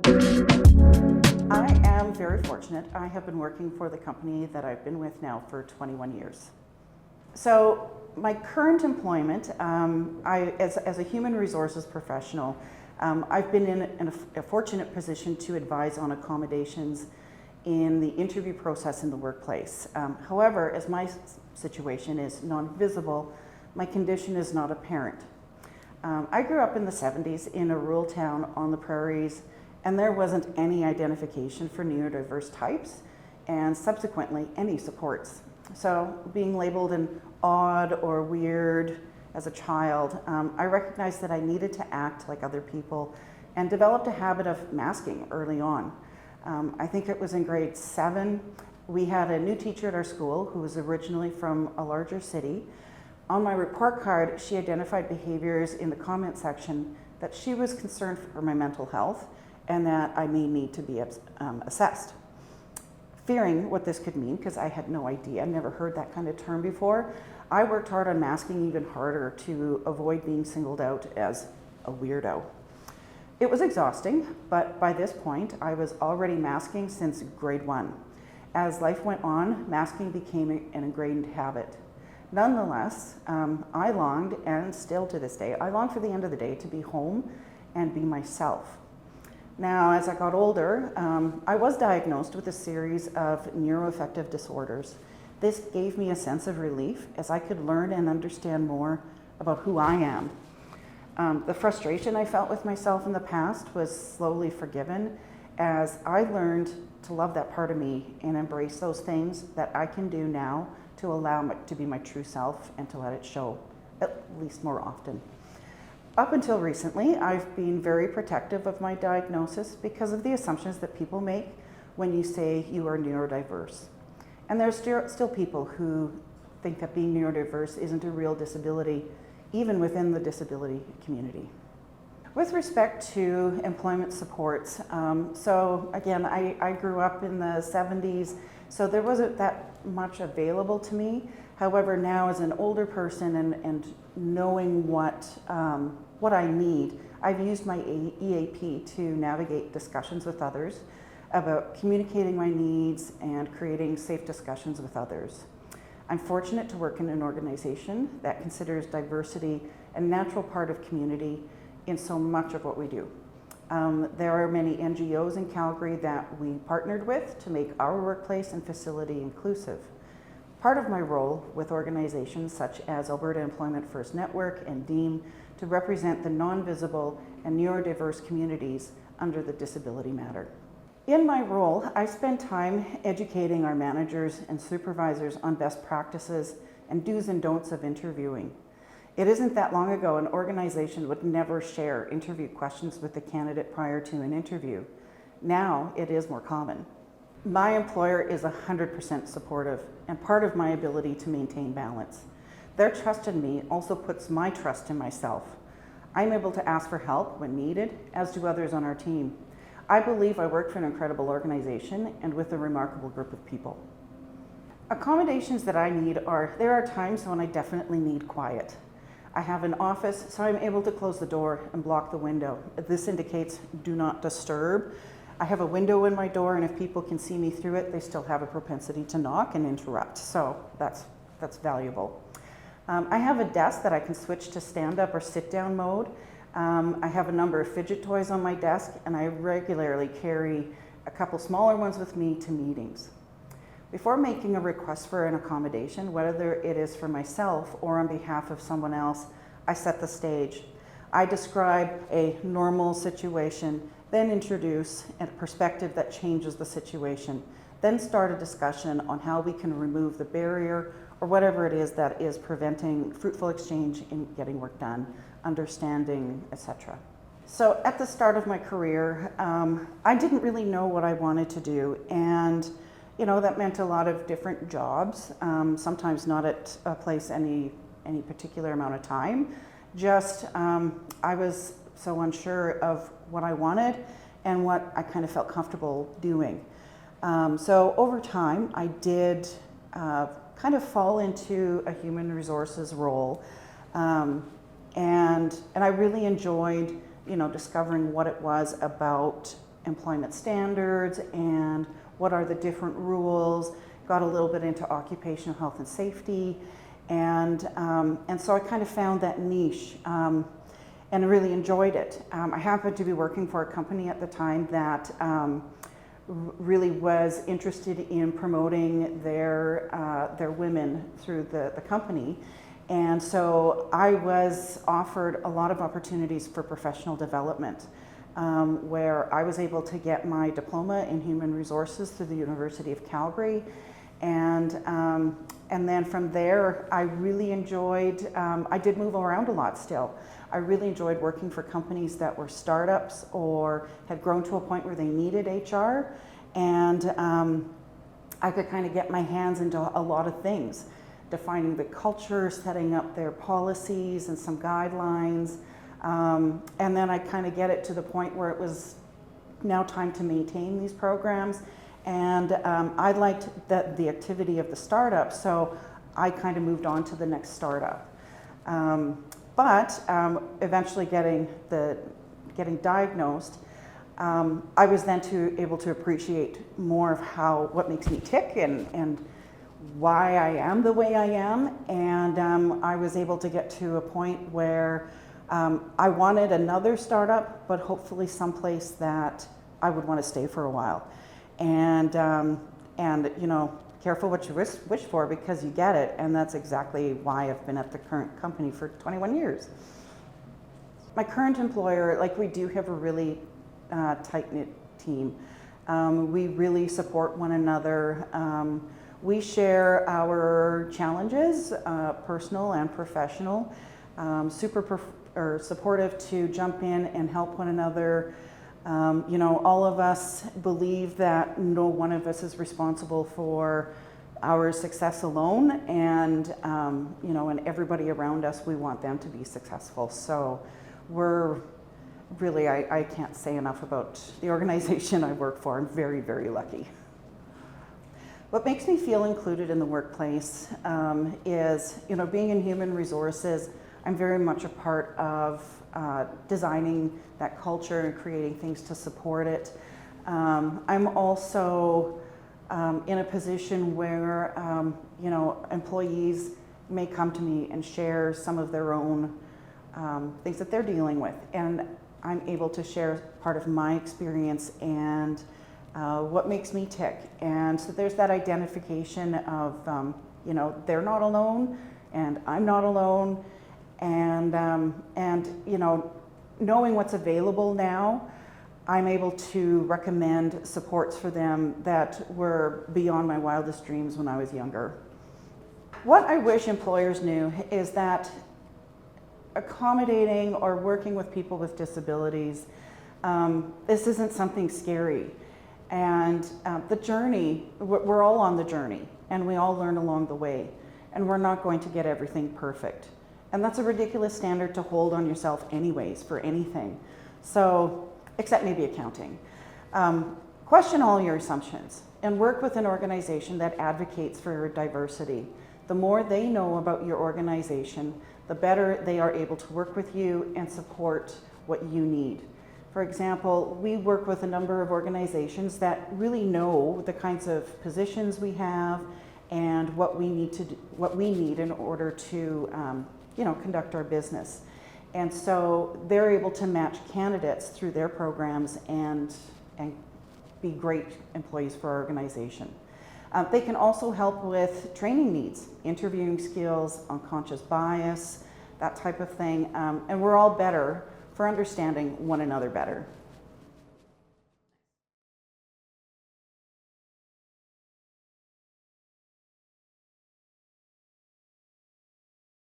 I am very fortunate. I have been working for the company that I've been with now for 21 years. So my current employment, as a human resources professional, I've been in a fortunate position to advise on accommodations in the interview process in the workplace. However, as my situation is non-visible, my condition is not apparent. I grew up in the 70s in a rural town on the prairies, and there wasn't any identification for neurodiverse types, and subsequently any supports. So being labeled an odd or weird as a child, I recognized that I needed to act like other people and developed a habit of masking early on. I think it was in grade 7. We had a new teacher at our school who was originally from a larger city. On my report card, she identified behaviors in the comment section that she was concerned for my mental health and that I may need to be assessed. Fearing what this could mean, because I had no idea, never heard that kind of term before, I worked hard on masking even harder to avoid being singled out as a weirdo. It was exhausting, but by this point, I was already masking since grade 1. As life went on, masking became an ingrained habit. Nonetheless, I longed, and still to this day, I long for the end of the day to be home and be myself. Now, as I got older, I was diagnosed with a series of neuroaffective disorders. This gave me a sense of relief as I could learn and understand more about who I am. The frustration I felt with myself in the past was slowly forgiven as I learned to love that part of me and embrace those things that I can do now to allow me to be my true self and to let it show, at least more often. Up until recently, I've been very protective of my diagnosis because of the assumptions that people make when you say you are neurodiverse. And there's still people who think that being neurodiverse isn't a real disability, even within the disability community. With respect to employment supports, so again, I grew up in the 70s, so there wasn't that much available to me. However, now as an older person and knowing what I need, I've used my EAP to navigate discussions with others about communicating my needs and creating safe discussions with others. I'm fortunate to work in an organization that considers diversity a natural part of community in so much of what we do. There are many NGOs in Calgary that we partnered with to make our workplace and facility inclusive. Part of my role with organizations such as Alberta Employment First Network and DEAM to represent the non-visible and neurodiverse communities under the disability matter. In my role, I spend time educating our managers and supervisors on best practices and do's and don'ts of interviewing. It isn't that long ago an organization would never share interview questions with the candidate prior to an interview. Now it is more common. My employer is 100% supportive and part of my ability to maintain balance. Their trust in me also puts my trust in myself. I'm able to ask for help when needed, as do others on our team. I believe I work for an incredible organization and with a remarkable group of people. Accommodations that I need there are times when I definitely need quiet. I have an office, so I'm able to close the door and block the window. This indicates do not disturb. I have a window in my door, and if people can see me through it, they still have a propensity to knock and interrupt, so that's valuable. I have a desk that I can switch to stand-up or sit-down mode. I have a number of fidget toys on my desk, and I regularly carry a couple smaller ones with me to meetings. Before making a request for an accommodation, whether it is for myself or on behalf of someone else, I set the stage. I describe a normal situation, then introduce a perspective that changes the situation, then start a discussion on how we can remove the barrier or whatever it is that is preventing fruitful exchange in getting work done, understanding, etc. So at the start of my career, I didn't really know what I wanted to do, and that meant a lot of different jobs, sometimes not at a place any particular amount of time. Just I was so unsure of what I wanted and what I kind of felt comfortable doing. So over time, I did kind of fall into a human resources role, and I really enjoyed discovering what it was about employment standards and what are the different rules, got a little bit into occupational health and safety, and so I kind of found that niche and really enjoyed it. I happened to be working for a company at the time that really was interested in promoting their women through the company. And so I was offered a lot of opportunities for professional development, where I was able to get my diploma in human resources through the University of Calgary. And then from there, I really enjoyed, I did move around a lot still. I really enjoyed working for companies that were startups or had grown to a point where they needed HR. And I could kind of get my hands into a lot of things, defining the culture, setting up their policies and some guidelines. And then I kind of get it to the point where it was now time to maintain these programs. And I liked the activity of the startup, so I kind of moved on to the next startup. But eventually getting diagnosed, I was then able to appreciate more of what makes me tick and why I am the way I am. And I was able to get to a point where I wanted another startup, but hopefully someplace that I would want to stay for a while. And you know, careful what you wish for, because you get it, and that's exactly why I've been at the current company for 21 years. My current employer, we do have a really tight-knit team. We really support one another. We share our challenges, personal and professional, supportive to jump in and help one another. You know, all of us believe that no one of us is responsible for our success alone, and you know, and everybody around us, we want them to be successful. So we're really, I can't say enough about the organization I work for. I'm very, very lucky. What makes me feel included in the workplace is, you know, being in human resources, I'm very much a part of designing that culture and creating things to support it. I'm also in a position where, you know, employees may come to me and share some of their own things that they're dealing with. And I'm able to share part of my experience and what makes me tick. And so there's that identification of, you know, they're not alone and I'm not alone. And you know, knowing what's available now, I'm able to recommend supports for them that were beyond my wildest dreams when I was younger. What I wish employers knew is that accommodating or working with people with disabilities, this isn't something scary. And the journey, we're all on the journey, and we all learn along the way, and we're not going to get everything perfect. And that's a ridiculous standard to hold on yourself anyways for anything. So, except maybe accounting. Question all your assumptions and work with an organization that advocates for diversity. The more they know about your organization, the better they are able to work with you and support what you need. For example, we work with a number of organizations that really know the kinds of positions we have and what we need in order to you know, conduct our business. And so they're able to match candidates through their programs and be great employees for our organization. They can also help with training needs, interviewing skills, unconscious bias, that type of thing. And we're all better for understanding one another better.